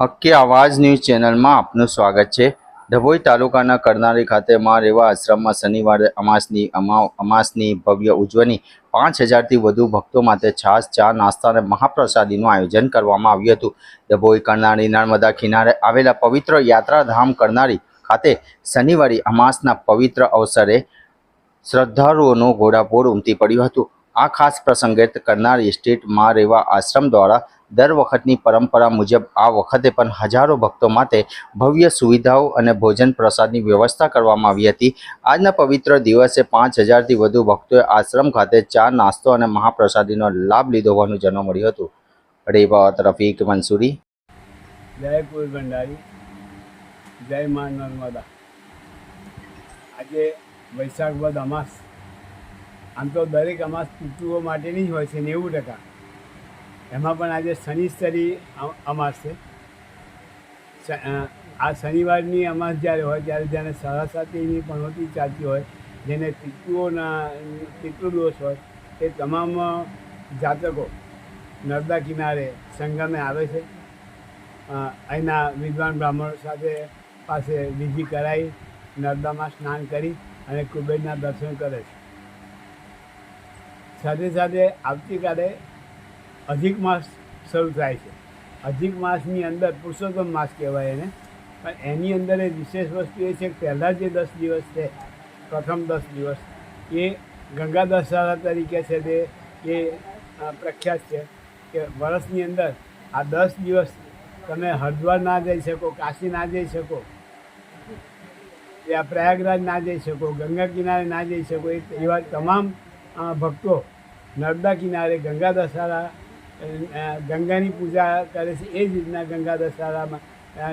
હક્કી આવાજ ન્યૂઝ ચેનલમાં આપનું સ્વાગત છે। ડભોઈ તાલુકાના કરનાળી ખાતે મા રેવા આશ્રમમાં શનિવારે અમાસની ભવ્ય ઉજવણી 5000થી વધુ ભક્તો માટે છાશ, ચા, નાસ્તા અને મહાપ્રસાદીનું આયોજન કરવામાં આવ્યું હતું। ડભોઈ કરનાળી નર્મદા કિનારે આવેલા પવિત્ર યાત્રાધામ કરનાળી ખાતે શનિવારે અમાસના પવિત્ર અવસરે શ્રદ્ધાળુઓનું ઘોડાપૂર ઉમટી પડ્યું હતું। આ ખાસ પ્રસંગે કરનાળી સ્થિત મા રેવા આશ્રમ દ્વારા દર વખતની પરંપરા મુજબ આ વખતે પણ હજારો ભક્તો માટે ભવ્ય સુવિધાઓ અને ભોજન પ્રસાદની વ્યવસ્થા કરવામાં આવી હતી। આજના પવિત્ર દિવસે 5000થી વધુ ભક્તોએ આશ્રમ ખાતે ચા, નાસ્તો અને મહાપ્રસાદીનો લાભ લીધો હોવાનું જાણવા મળ્યું હતું। રેવાત રફીક મંસૂરી। જય કુલ ભંડારી, જય મા નર્મદા। આજે વૈશાખ વદ અમાસ, આમ તો દરેક અમાસ પિતૃઓ માટેની જ હોય છે 90%। એમાં પણ આજે શનિશ્ચરી અમાસ છે। આ શનિવારની અમાસ જ્યારે હોય ત્યારે જેને સરસ્વતીની પનોતી ચાલતી હોય, જેને પિતૃદોષ હોય, એ તમામ જાતકો નર્મદા કિનારે સંગમે આવે છે। અહીંના વિદ્વાન બ્રાહ્મણો પાસે વિધિ કરાવી નર્મદામાં સ્નાન કરી અને કુબેરના દર્શન કરે છે। સાથે સાથે આવતીકાલે અધિક માસ શરૂ થાય છે। અધિક માસની અંદર પુરુષોત્તમ માસ કહેવાય એને, પણ એની અંદર એક વિશેષ વસ્તુ એ છે કે પહેલાં જે 10 દિવસ છે, પ્રથમ 10 દિવસ એ ગંગા દશહરા તરીકે છે, તે એ પ્રખ્યાત છે કે વર્ષની અંદર આ 10 દિવસ તમે હરિદ્વાર ના જઈ શકો, કાશી ના જઈ શકો, યા પ્રયાગરાજ ના જઈ શકો, ગંગા કિનારે ના જઈ શકો, એવા તમામ ભક્તો નર્મદા કિનારે ગંગા દશહરા ગંગાની પૂજા કરે છે। એ જ રીતના ગંગા દશહરામાં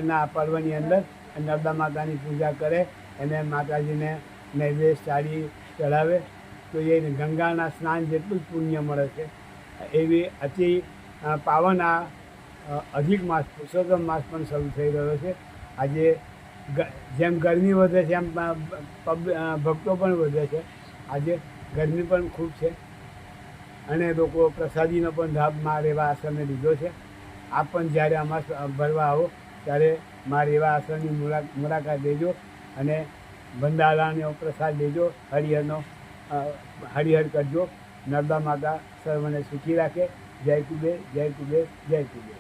ના પર્વની અંદર નર્મદા માતાની પૂજા કરે અને માતાજીને નૈવેદ્ય સાડી ચડાવે, તો એ ગંગાના સ્નાન જેટલું જ પુણ્ય મળે છે। એવી અતિ પાવન આ અધિક માસ, પુરુષોત્તમ માસ પણ શરૂ થઈ રહ્યો છે। આજે જેમ ગરમી વધે છે એમ ભક્તો પણ વધે છે। આજે ગરમી પણ ખૂબ છે અને લોકો પ્રસાદીનો પણ લાભ મા રેવા આશ્રમે લીધો છે। આપ પણ જ્યારે અમાસ ભરવા આવો ત્યારે મા રેવા આશ્રમની મુલાકાત લેજો અને ભંડારાનો પ્રસાદ લેજો, હરિહર કરજો। નર્મદા માતા સર્વને સુખી રાખે। જય કુબેર, જય કુબેર, જય કુબેર।